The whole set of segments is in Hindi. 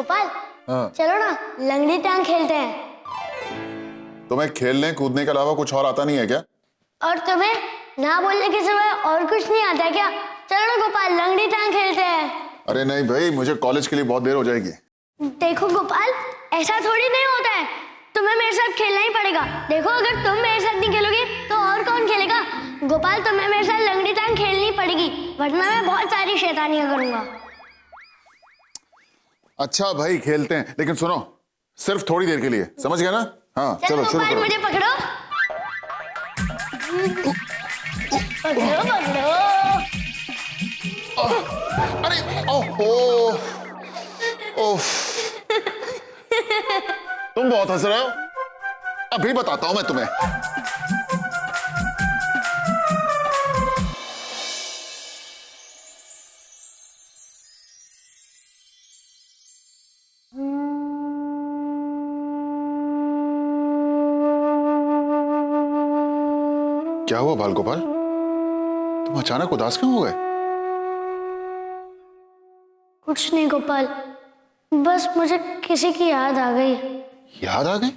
गोपाल, हाँ। चलो ना लंगड़ी टांग खेलते हैं। तुम्हें खेलने कूदने के अलावा कुछ और आता नहीं है क्या? और तुम्हें ना बोलने के सिवाय और कुछ नहीं आता है क्या? चलो ना गोपाल, लंगड़ी टांग खेलते हैं। अरे नहीं भाई, मुझे कॉलेज के लिए बहुत देर हो जाएगी। देखो गोपाल, ऐसा थोड़ी नहीं होता है, तुम्हें मेरे साथ खेलना ही पड़ेगा। देखो अगर तुम मेरे साथ नहीं खेलोगे तो और कौन खेलेगा? गोपाल, तुम्हें मेरे साथ लंगड़ी टांग खेलनी पड़ेगी, वरना मैं बहुत सारी शैतानियां करूंगा। अच्छा भाई खेलते हैं, लेकिन सुनो, सिर्फ थोड़ी देर के लिए, समझ गए ना? हाँ चलो शुरू गोपाल, करो। मुझे पकड़ो। पकड़ो पकड़ो। अरे ओहो, ओफ, तुम बहुत हंस रहे हो। अभी बताता हूं मैं तुम्हें। क्या हुआ बाल गोपाल, तुम अचानक उदास क्यों हो गए? कुछ नहीं गोपाल, बस मुझे किसी की याद आ गई। याद आ गई?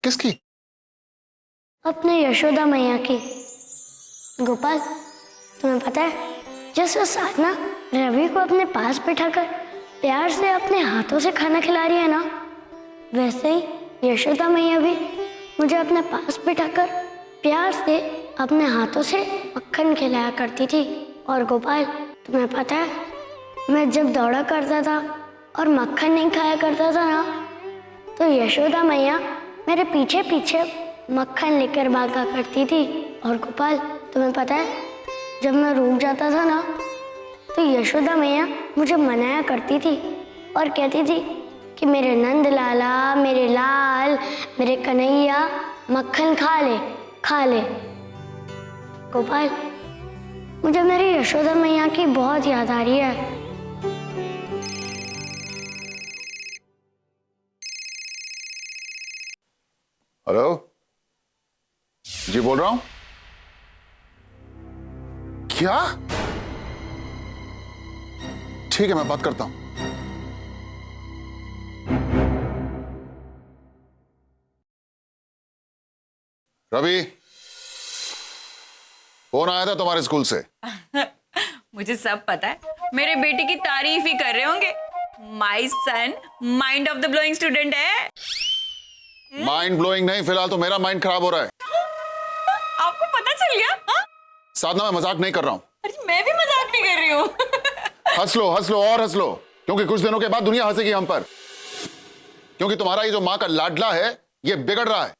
किसकी? अपने यशोदा मैया की। गोपाल, तुम्हें पता है, जैसे साधना रवि को अपने पास बिठाकर प्यार से अपने हाथों से खाना खिला रही है ना, वैसे ही यशोदा मैया भी मुझे अपने पास बिठाकर प्यार से अपने हाथों से मक्खन खिलाया करती थी। और गोपाल, तुम्हें पता है, मैं जब दौड़ा करता था और मक्खन नहीं खाया करता था ना, तो यशोदा मैया मेरे पीछे पीछे मक्खन लेकर भागा करती थी। और गोपाल, तुम्हें पता है, जब मैं रुक जाता था ना, तो यशोदा मैया मुझे मनाया करती थी और कहती थी कि मेरे नंद लाला, मेरे लाल, मेरे कन्हैया, मक्खन खा ले, खा ले। गोपाल, मुझे मेरी यशोदा मैया की बहुत याद आ रही है। हेलो जी, बोल रहा हूं। क्या? ठीक है, मैं बात करता हूं। रवि, फोन आया था तुम्हारे स्कूल से। मुझे सब पता है, मेरे बेटे की तारीफ ही कर रहे होंगे। My son mind of the blowing student है। माइंड ब्लोइंग नहीं, फिलहाल तो मेरा माइंड खराब हो रहा है। आपको पता चल गया? हा? साधना, मैं मजाक नहीं कर रहा हूं। अरे मैं भी मजाक नहीं कर रही हूँ। हंस लो और हंस लो, क्योंकि कुछ दिनों के बाद दुनिया हंसेगी हम पर, क्योंकि तुम्हारा ये जो माँ का लाडला है, ये बिगड़ रहा है।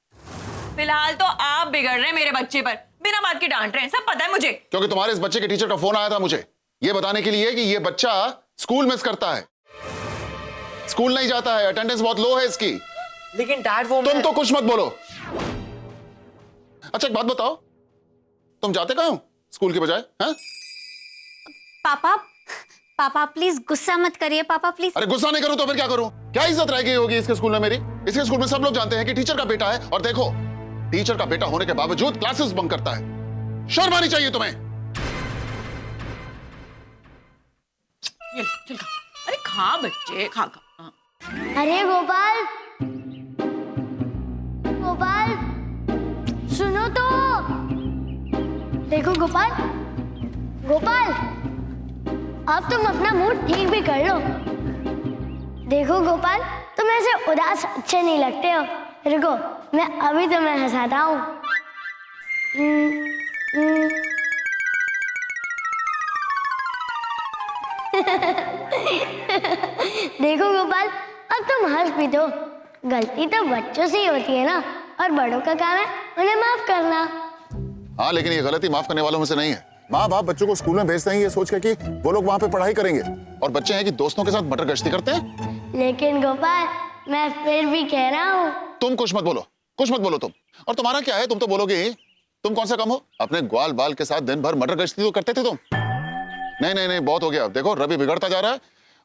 फिलहाल तो आप बिगड़ रहे हैं मेरे बच्चे पर, बिना बात के डांट रहे हैं, सब पता है मुझे। क्योंकि तुम्हारे इस बच्चे के टीचर का फोन आया था मुझे, ये बताने के लिए कि ये बच्चा स्कूल मिस करता है, स्कूल नहीं जाता है, अटेंडेंस बहुत लो है इसकी। लेकिन डैड वो तुम तो कुछ मत बोलो। अच्छा एक बात बताओ, तुम जाते कहां हो स्कूल के बजाय? हैं? पापा, पापा प्लीज गुस्सा मत करिए पापा, प्लीज। अरे गुस्सा नहीं करूं तो फिर क्या करूं? क्या इज्जत रह गई होगी इसके स्कूल में मेरी? इसके स्कूल में सब लोग जानते हैं कि टीचर का बेटा है, और देखो, टीचर का बेटा होने के बावजूद क्लासेस बंक करता है। शर्म आनी चाहिए तुम्हें। ये चल खा। अरे खा बच्चे, खा खा। हाँ। अरे गोपाल, गोपाल सुनो तो। देखो गोपाल, गोपाल, अब तुम अपना मूड ठीक भी कर लो। देखो गोपाल, तुम ऐसे उदास अच्छे नहीं लगते हो। रुको, मैं अभी तुम्हें हंसाता हूँ। देखो गोपाल, अब तुम हंस भी दो। गलती तो बच्चों से ही होती है ना, और बड़ों का काम है उन्हें माफ करना। हाँ, लेकिन ये गलती माफ करने वालों में से नहीं है। माँ बाप बच्चों को स्कूल में भेजते हैं ये सोच के कि वो लोग वहां पे पढ़ाई करेंगे, और बच्चे हैं कि दोस्तों के साथ मटर गश्ती करते हैं। लेकिन गोपाल, मैं फिर भी कह रहा हूँ। तुम कुछ मत बोलो, कुछ मत बोलो तुम। और तुम्हारा क्या है, तुम तो बोलोगे ही। तुम कौन सा कम हो? अपने ग्वाल बाल के साथ दिन भर मटर गश्ती तो करते थे तुम। नहीं नहीं नहीं, बहुत हो गया। देखो रवि बिगड़ता जा रहा है,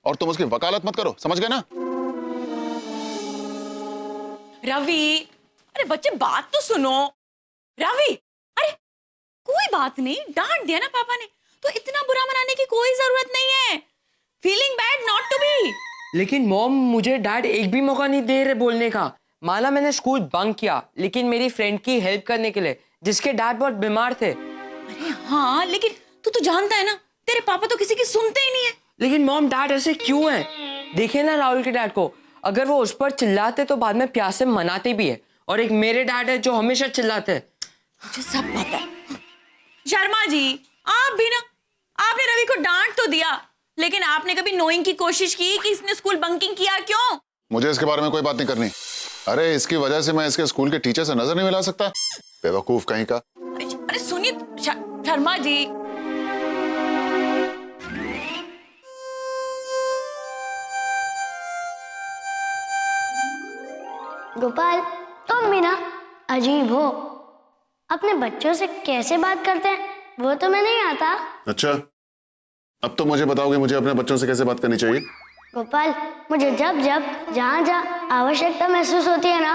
और तुम उसकी वकालत मत करो, समझ गए ना? रवि, अरे बच्चे बात तो सुनो। रवि, अरे कोई बात नहीं, डांट दिया ना पापा ने, तो इतना बुरा मनाने की कोई जरूरत नहीं है। Feeling bad not to be. लेकिन मॉम मुझे डैड एक भी मौका नहीं दे रहे बोलने का। माना मैंने स्कूल बंक किया लेकिन मेरी फ्रेंड की हेल्प करने के लिए, जिसके डैड बहुत बीमार थे। अरे हाँ, लेकिन तू तो जानता है ना, तेरे पापा तो किसी की सुनते ही नहीं है। लेकिन मॉम डैड ऐसे क्यों हैं? देखे ना राहुल के डैड को, अगर वो उस पर चिल्लाते तो बाद में प्यार से मनाते भी है, और एक मेरे डैड है जो हमेशा चिल्लाते हैं। मुझे सब पता है। शर्मा जी, आप भी ना, आपने रवि को डांट तो दिया, लेकिन आपने कभी नोइंग की कोशिश की कि इसने स्कूल बंकिंग किया क्यों? मुझे इसके बारे में कोई बात नहीं करनी। अरे इसकी वजह से मैं इसके स्कूल के टीचर से नजर नहीं मिला सकता, बेवकूफ कहीं का। अरे सुनिए शर्मा जी, गोपाल, तुम भी ना अजीब हो। अपने बच्चों से कैसे बात करते हैं वो तो मैं नहीं आता। अच्छा, अब तो मुझे बताओगे मुझे अपने बच्चों से कैसे बात करनी चाहिए? गोपाल, मुझे जब जब जहाँ जहाँ आवश्यकता महसूस होती है ना,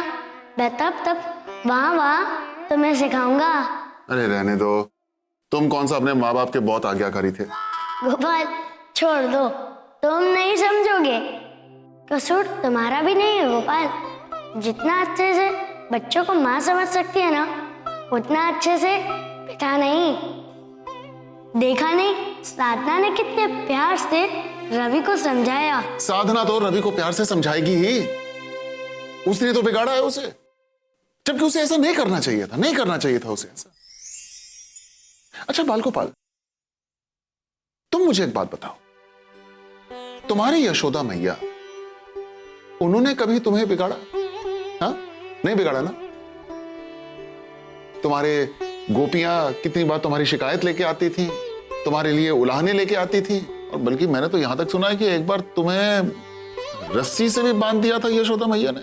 मैं तब तब वहाँ तुम्हें सिखाऊंगा। अरे रहने दो, तुम कौन सा अपने माँ बाप के बहुत आज्ञाकारी थे। गोपाल छोड़ दो, तुम नहीं समझोगे। कसूर तुम्हारा भी नहीं है गोपाल। जितना अच्छे से बच्चों को माँ समझ सकती है ना, उतना अच्छे से पिता नहीं। देखा नहीं, साधना ने कितने प्यार से रवि को समझाया। साधना तो रवि को प्यार से समझाएगी ही, उसने तो बिगाड़ा है उसे, जबकि उसे ऐसा नहीं करना चाहिए था, नहीं करना चाहिए था उसे ऐसा। अच्छा बालगोपाल, तुम मुझे एक बात बताओ, तुम्हारी यशोदा मैया, उन्होंने कभी तुम्हें बिगाड़ा? हाँ, नहीं बिगाड़ा ना? तुम्हारे गोपियां कितनी बार तुम्हारी शिकायत लेके आती थी, तुम्हारे लिए उलाहने लेके आती थी, और बल्कि मैंने तो यहां तक सुना है कि एक बार तुम्हें रस्सी से भी बांध दिया था यशोदा मैया ने।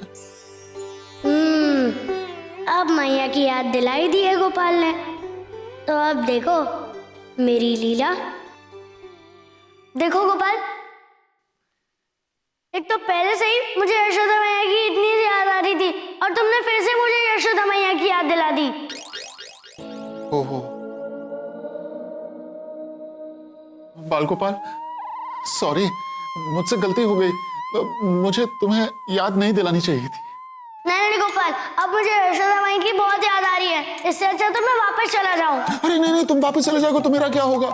अब मैया की याद दिलाई दी है गोपाल ने, तो अब देखो मेरी लीला। देखो गोपाल, एक तो पहले से ही मुझे यशोदा मैया की इतनी याद आ रही थी, और तुमने फिर से मुझे यशोदा मैया की याद दिला दी। ओहो बालगोपाल, सॉरी, मुझसे गलती हो गई, मुझे तुम्हें याद नहीं दिलानी चाहिए थी। नहीं गोपाल, अब मुझे यशोदा मैया की बहुत याद आ रही है, इससे अच्छा तो मैं वापस चला जाऊं। अरे नहीं नहीं, तुम वापस चले जाओगे तो मेरा क्या होगा?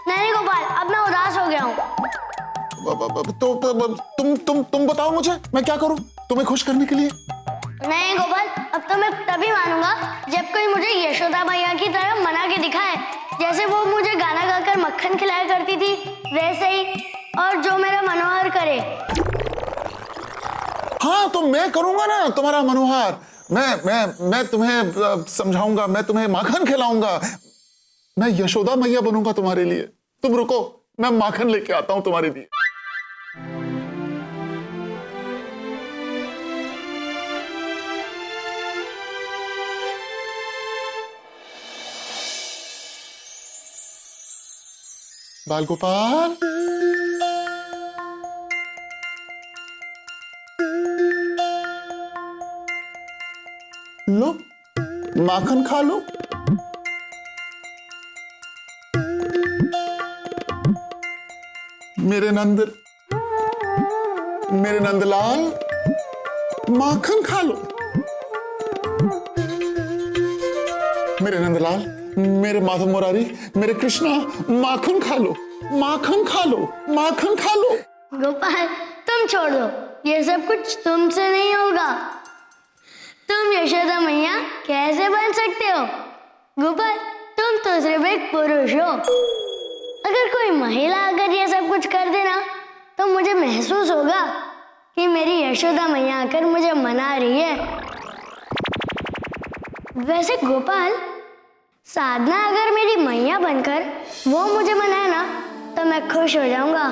नहीं गोपाल, अब मैं उदास हो गया हूँ। तो तुम बताओ मुझे, मैं क्या करूं तुम्हें खुश करने के लिए? नहीं गोपाल, अब तो मैं तभी मानूंगा जब कोई मुझे यशोदा मैया की तरह मना के दिखाए, जैसे वो मुझे गाना गाकर मक्खन खिलाया करती थी वैसे ही, और जो मेरा मनोहर करे। हाँ, तो मैं करूंगा ना तुम्हारा मनोहर। मैं तुम्हें समझाऊंगा, मैं तुम्हें माखन खिलाऊंगा, मैं यशोदा मैया बनूंगा तुम्हारे लिए। तुम रुको, मैं माखन लेके आता हूं तुम्हारे लिए। बालगोपाल, लो माखन खा लो। मेरे नंदलाल, माखन खा लो। मेरे नंदलाल, मेरे माधव मुरारी, मेरे कृष्णा, माखन खा लो, माखन खा लो, माखन खा लो। गोपाल तुम छोड़ दो, ये सब कुछ तुमसे नहीं होगा। तुम यशोदा मैया कैसे बन सकते हो? गोपाल तुम तो सिर्फ एक पुरुष हो। अगर कोई महिला अगर ये सब कुछ कर देना तो मुझे महसूस होगा कि मेरी यशोदा मैया आकर मुझे मना रही है। वैसे गोपाल, साधना अगर मेरी मैया बनकर वो मुझे मनाए ना तो मैं खुश हो जाऊंगा।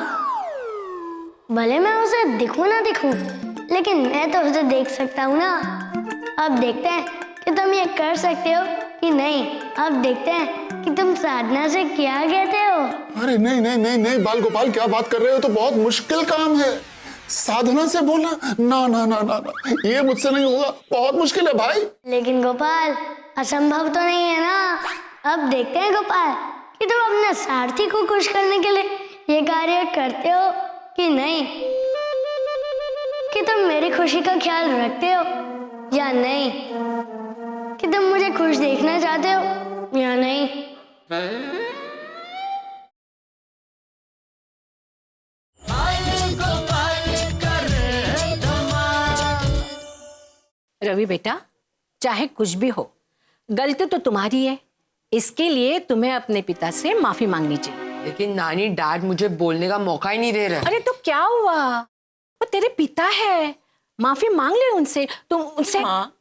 भले मैं उसे दिखूं ना दिखूं, लेकिन मैं तो उसे देख सकता हूं ना। अब देखते हैं कि तुम ये कर सकते हो कि नहीं। अब देखते हैं कि तुम साधना से क्या कहते हो। अरे नहीं नहीं नहीं नहीं बालगोपाल, क्या बात कर रहे हो? तो बहुत मुश्किल काम है साधना से बोलना। ना ना ना ना, ना। ये मुझसे नहीं होगा, बहुत मुश्किल है भाई। लेकिन गोपाल असंभव तो नहीं है ना। अब देखते हैं गोपाल कि तुम अपने सारथी को खुश करने के लिए ये कार्य करते हो कि नहीं। तुम मेरी खुशी का ख्याल रखते हो या नहीं, कि तुम मुझे खुश देखना चाहते हो या नहीं। रवि बेटा, चाहे कुछ भी हो, गलती तो तुम्हारी है। इसके लिए तुम्हें अपने पिता से माफी मांगनी चाहिए। लेकिन नानी, डैड मुझे बोलने का मौका ही नहीं दे रहे। अरे तो क्या हुआ, वो तेरे पिता है, माफी मांग ले उनसे। तुम उनसे माँ,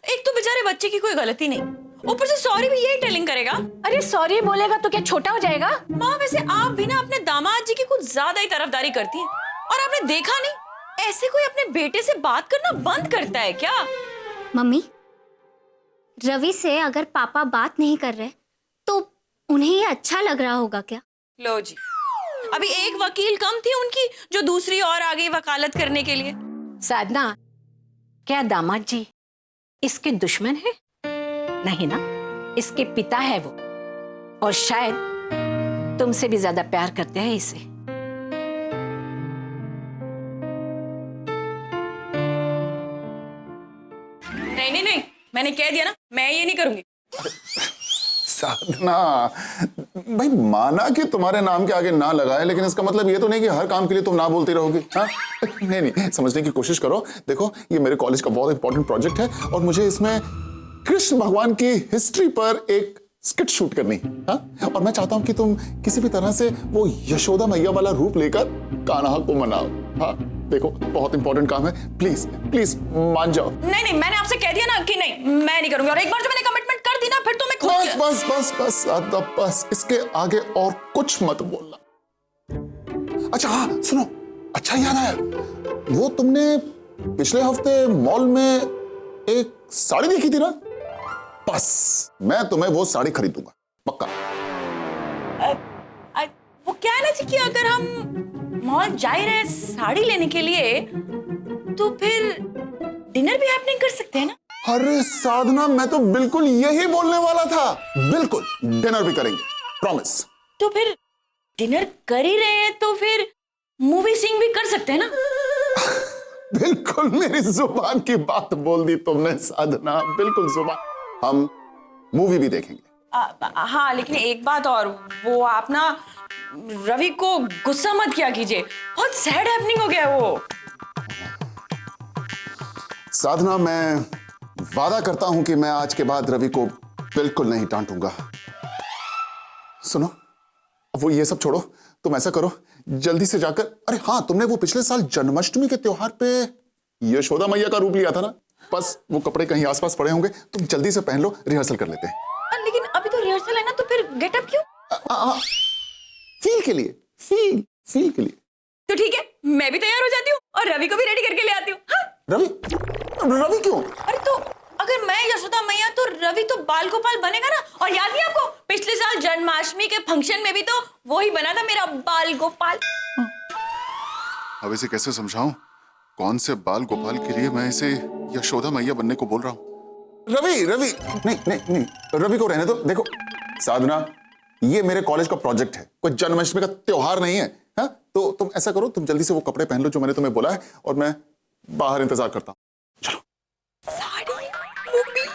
एक तो बेचारे बच्चे की कोई गलती नहीं, ऊपर से सॉरी भी यही टेलिंग करेगा। अरे सॉरी बोलेगा तो क्या छोटा हो जाएगा? माँ, वैसे आप भी ना अपने दामाद जी की कुछ ज्यादा ही तरफदारी करती हैं। और आपने देखा नहीं, ऐसे कोई अपने बेटे से बात करना बंद करता है क्या? मम्मी, रवि से अगर पापा बात नहीं कर रहे तो उन्हें ये अच्छा लग रहा होगा क्या? लो जी, अभी एक वकील कम थी उनकी जो दूसरी और आ गई वकालत करने के लिए। साधना, क्या दामाद जी इसके दुश्मन है? नहीं ना, इसके पिता है वो, और शायद तुमसे भी ज्यादा प्यार करते हैं इसे। नहीं नहीं नहीं, मैंने कह दिया ना, मैं ये नहीं करूंगी। साधना, भाई माना कि तुम्हारे नाम के आगे ना लगाए, लेकिन इसका मतलब ये तो नहीं कि हर काम के लिए तुम ना बोलती रहोगी। हाँ? नहीं नहीं, समझने की कोशिश करो। देखो, ये मेरे कॉलेज का बहुत इंपॉर्टेंट प्रोजेक्ट है और मुझे इसमें कृष्ण भगवान की हिस्ट्री पर एक स्किट शूट करनी है। हाँ? और मैं चाहता हूं कि तुम किसी भी तरह से वो यशोदा मैया वाला रूप लेकर कान्हा को मनाओ। हाँ? देखो, बहुत इंपॉर्टेंट काम है, प्लीज प्लीज मान जाओ। नहीं नहीं, मैंने आपसे कह दिया ना कि नहीं, मैं नहीं करूंगी। और एक बार जो मैंने कमिटमेंट कर दी ना, फिर तो मैं खुद बस बस बस बस साधना, बस इसके आगे और कुछ मत बोलना। अच्छा हाँ, सुनो, अच्छा याद आया, वो तुमने पिछले हफ्ते मॉल में एक साड़ी देखी थी ना? बस मैं तुम्हें वो साड़ी खरीदूंगा, पक्का। वो क्या है ना जी कि अगर हम मॉल जा ही रहे साड़ी लेने के लिए, तो फिर डिनर भी हैपनिंग कर सकते हैं ना? अरे साधना, मैं तो बिल्कुल यही बोलने वाला था। बिल्कुल, डिनर भी करेंगे, प्रॉमिस। तो फिर डिनर कर ही रहे हैं तो फिर मूवी सिंग भी कर सकते हैं ना? बिल्कुल मेरी जुबान की बात बोल दी तुमने साधना, बिल्कुल जुबान। हम मूवी भी देखेंगे। हाँ, लेकिन एक बात और, वो आप ना रवि को गुस्सा मत किया कीजिए, बहुत सैड हैपनिंग हो गया है वो। साधना, मैं वादा करता हूं कि मैं आज के बाद रवि को बिल्कुल नहीं डांटूंगा। सुनो, अब वो ये सब छोड़ो, तुम ऐसा करो, जल्दी से जाकर, अरे हाँ, तुमने वो पिछले साल जन्माष्टमी के त्योहार पे यशोदा मैया का रूप लिया था ना? बस वो कपड़े कहीं आसपास पड़े होंगे, तुम जल्दी से पहन लो, रिहर्सल कर लेते हैं। लेकिन अभी तो रिहर्सल है ना, तो फिर गेटअप क्यों? फील के लिए, फील के लिए। तो ठीक है, मैं भी तैयार हो जाती हूँ और रवि को भी रेडी करके ले आती हूँ। हाँ? रवि क्यों? अरे तो अगर मैं यशोदा मैया तो रवि तो बाल गोपाल बनेगा ना। और याद नहीं आपको, पिछले साल जन्माष्टमी के फंक्शन में भी तो वो ही बना था मेरा बाल गोपाल। अब इसे कैसे समझाऊं? कौन से बाल गोपाल के लिए मैं इसे यशोदा मैया बनने को बोल रहा हूं? रवि नहीं, रवि को रहने दो। देखो साधना, ये मेरे कॉलेज का प्रोजेक्ट है, कोई जन्माष्टमी का त्योहार नहीं है। हाँ? तो तुम ऐसा करो, तुम जल्दी से वो कपड़े पहन लो जो मैंने तुम्हें बोला है, और मैं बाहर इंतजार करता हूं। चलो। साड़ी, मूवी,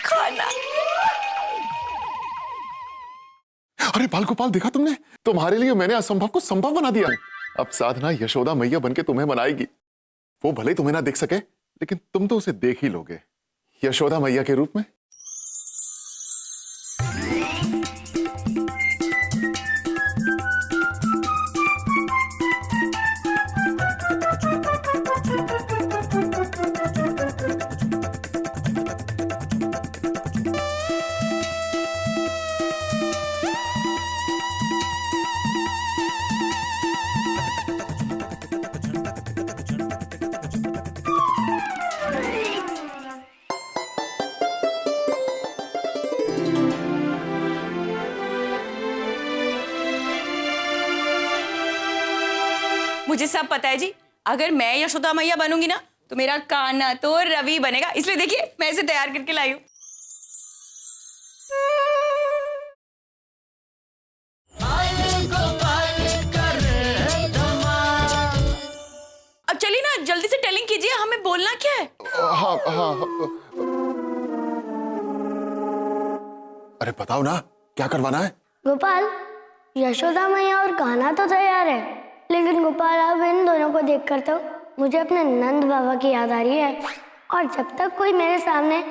खाना। अरे बाल गोपाल, देखा तुमने? तुम्हारे लिए मैंने असंभव को संभव बना दिया। अब साधना यशोदा मैया बनके तुम्हें मनाएगी। वो भले ही तुम्हें ना देख सके, लेकिन तुम तो उसे देख ही लोगे यशोदा मैया के रूप में। मुझे सब पता है जी, अगर मैं यशोदा मैया बनूंगी ना तो मेरा कान्हा तो रवि बनेगा। इसलिए देखिए, मैं इसे तैयार करके लाई हूं। अब चलिए ना, जल्दी से टेलिंग कीजिए, हमें बोलना क्या है? हाँ हाँ। अरे बताओ ना, क्या करवाना है? गोपाल, यशोदा मैया और कान्हा तो तैयार है, लेकिन गोपाल अब इन दोनों को देखकर तो मुझे अपने नंद बाबा की याद आ रही है। और जब तक कोई मेरे सामने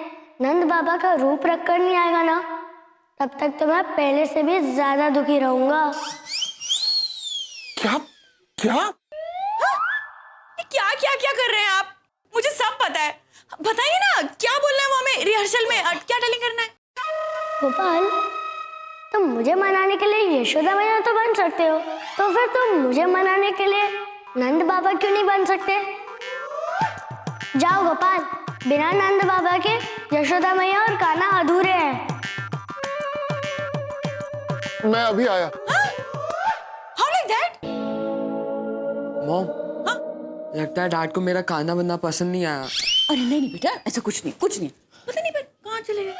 नंद बाबा का रूप रख कर नहीं आएगा ना, तब तक तो मैं पहले से भी ज्यादा दुखी रहूंगा। क्या क्या? क्या क्या क्या कर रहे हैं आप? मुझे सब पता है, बताइए ना क्या बोलना है वो हमें रिहर्सल में, क्या टेलिंग करना है? गोपाल, तुम मुझे मनाने के लिए यशोदा मैया तो बन सकते हो, तो फिर तुम मुझे मनाने के लिए नंद बाबा क्यों नहीं बन सकते? जाओ गोपाल, बिना नंद बाबा के यशोदा मैया और कान्हा अधूरे हैं। मैं अभी आया। How like that? मॉम, लगता है डैड को मेरा खाना बनना पसंद नहीं आया। अरे नहीं नहीं बेटा, ऐसा कुछ नहीं, कुछ नहीं। पता नहीं पर कहाँ चले गए?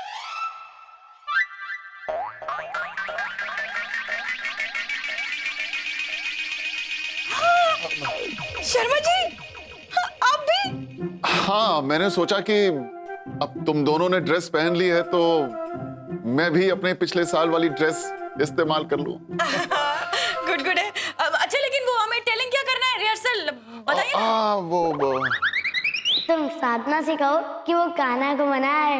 शर्मा जी, आप भी? हाँ, मैंने सोचा कि अब तुम दोनों ने ड्रेस पहन ली है तो मैं भी अपने पिछले साल वाली ड्रेस इस्तेमाल कर लूं। गुड गुड है। अच्छा, लेकिन वो हमें टेलिंग क्या करना है, रिहर्सल बताइए ना। वो तुम साधना से कहो कि वो कान्हा को मनाए।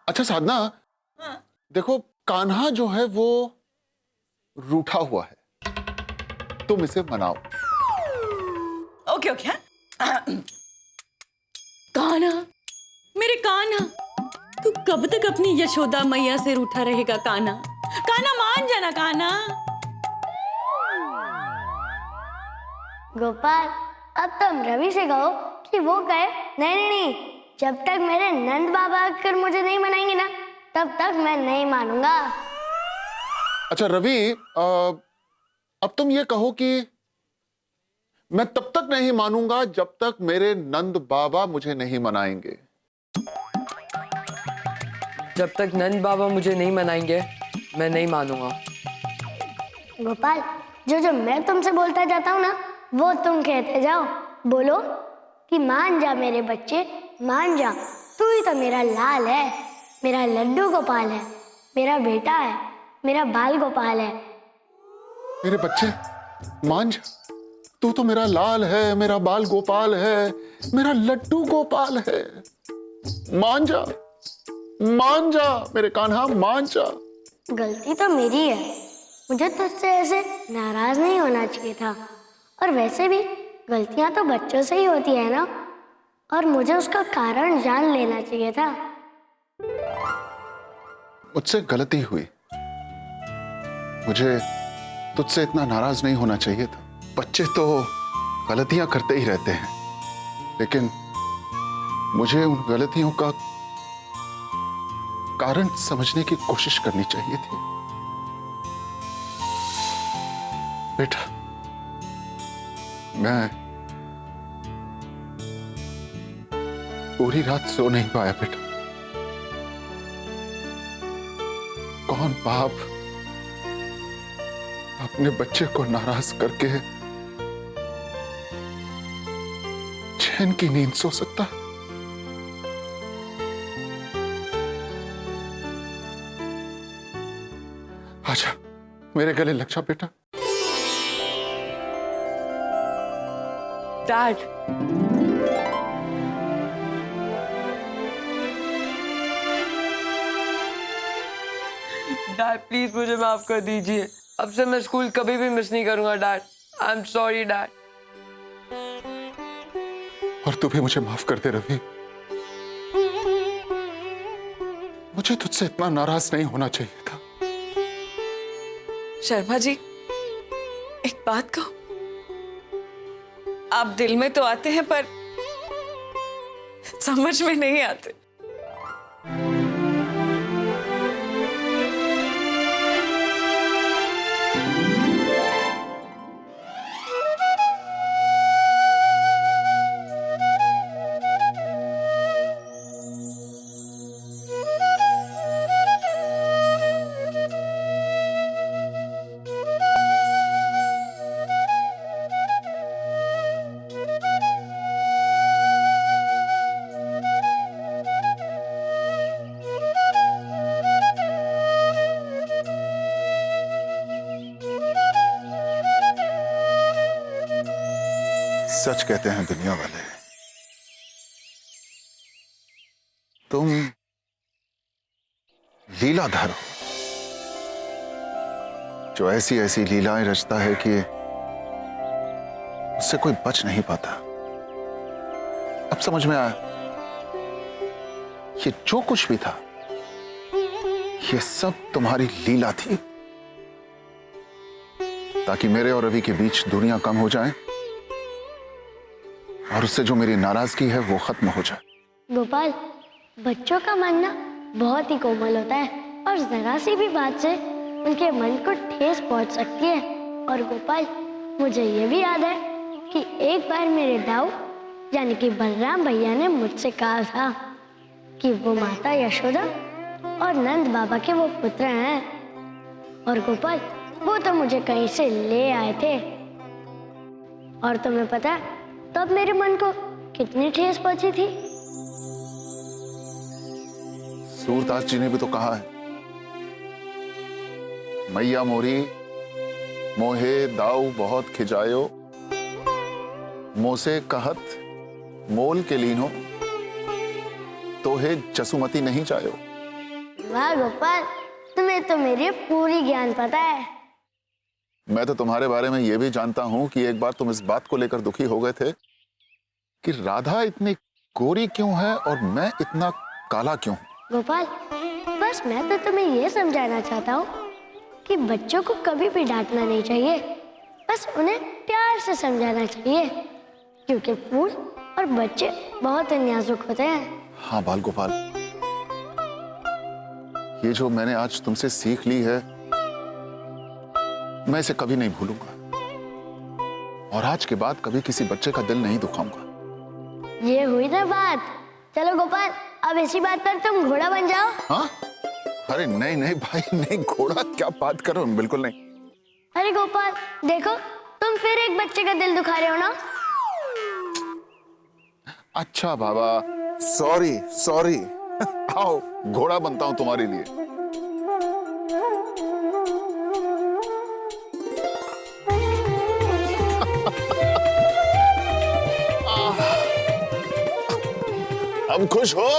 अच्छा साधना, देखो कान्हा जो है वो रूठा हुआ है, तुम इसे मनाओ। Okay okay. कान्हा, मेरे कान्हा, तू कब तक अपनी यशोदा मैया से रूठा रहेगा कान्हा? कान्हा मान जाना कान्हा। गोपाल, अब तुम रवि से कहो कि वो कहे नहीं नहीं नहीं, जब तक मेरे नंद बाबा आकर मुझे नहीं मनाएंगे ना, तब तक मैं नहीं मानूंगा। अच्छा रवि, अब तुम ये कहो कि मैं तब तक नहीं मानूंगा जब तक मेरे नंद बाबा मुझे नहीं मनाएंगे। जब तक नंद बाबा मुझे नहीं मनाएंगे मैं नहीं मानूंगा। गोपाल, जो जो मैं तुमसे बोलता जाता हूँ ना, वो तुम कहते जाओ। बोलो कि मान जा मेरे बच्चे, मान जा, तू ही तो मेरा लाल है, मेरा लड्डू गोपाल है, मेरा बेटा है, मेरा बाल गोपाल है। मेरे बच्चे मान जा, तू तो मेरा लाल है, मेरा बाल गोपाल है, मेरा लड्डू गोपाल है। मान जा, मान जा मेरे कान्हा, मान जा। गलती तो मेरी है, मुझे तुझसे ऐसे नाराज नहीं होना चाहिए था। और वैसे भी गलतियां तो बच्चों से ही होती है ना, और मुझे उसका कारण जान लेना चाहिए था। मुझसे गलती हुई, मुझे तुझसे इतना नाराज नहीं होना चाहिए था। बच्चे तो गलतियां करते ही रहते हैं, लेकिन मुझे उन गलतियों का कारण समझने की कोशिश करनी चाहिए थी। बेटा, मैं पूरी रात सो नहीं पाया बेटा। कौन बाप अपने बच्चे को नाराज करके चैन की नींद सो सकता है? आजा, मेरे गले लग जा बेटा। डैड, डैड प्लीज मुझे माफ कर दीजिए। अब से मैं स्कूल कभी भी मिस नहीं करूंगा dad. I am sorry dad. और तू भी मुझे माफ कर दे रवि। मुझे तुझसे इतना नाराज नहीं होना चाहिए था। शर्मा जी, एक बात कहूं, आप दिल में तो आते हैं पर समझ में नहीं आते। सच कहते हैं दुनिया वाले, तुम लीलाधर हो, जो ऐसी ऐसी लीलाएं रचता है कि उससे कोई बच नहीं पाता। अब समझ में आया, ये जो कुछ भी था ये सब तुम्हारी लीला थी, ताकि मेरे और रवि के बीच दूरियां कम हो जाएं और उससे जो मेरी नाराजगी है वो खत्म हो जाए। गोपाल, बच्चों का मन ना बहुत ही कोमल होता है और जरा सी भी बात से उनके मन को ठेस पहुंच सकती है। और गोपाल, मुझे ये भी याद है कि एक बार मेरे दाऊ यानी कि बलराम भैया ने मुझसे कहा था कि वो माता यशोदा और नंद बाबा के वो पुत्र हैं। और गोपाल, वो तो मुझे कहीं से ले आए थे। और तुम्हें पता है तब मेरे मन को कितनी ठेस पहुंची थी? सूरदास जी ने भी तो कहा है, मैया मोरी मोहे दाऊ बहुत खिजायो, मोसे कहत मोल के लीनो, तोहे जसुमती नहीं चायो। वाह गोपाल, तुम्हें तो मेरी पूरी ज्ञान पता है। मैं तो तुम्हारे बारे में यह भी जानता हूं कि एक बार तुम इस बात को लेकर दुखी हो गए थे कि राधा इतनी गोरी क्यों है और मैं इतना काला क्यों। गोपाल, बस मैं तो तुम्हें ये समझाना चाहता हूँ कि बच्चों को कभी भी डांटना नहीं चाहिए, बस उन्हें प्यार से समझाना चाहिए, क्योंकि फूल और बच्चे बहुत नाजुक होते हैं। हाँ बाल गोपाल, ये जो मैंने आज तुमसे सीख ली है मैं इसे कभी नहीं भूलूंगा और आज के बाद कभी किसी बच्चे का दिल नहीं दुखाऊंगा। ये हुई ना बात। चलो गोपाल, अब इसी बात पर तुम घोड़ा बन जाओ। हाँ? अरे नहीं नहीं भाई नहीं, घोड़ा क्या बात कर रहे हो, बिल्कुल नहीं। अरे गोपाल देखो, तुम फिर एक बच्चे का दिल दुखा रहे हो ना। अच्छा बाबा, सॉरी सॉरी। आओ घोड़ा बनता हूं तुम्हारे लिए। अब खुश हो?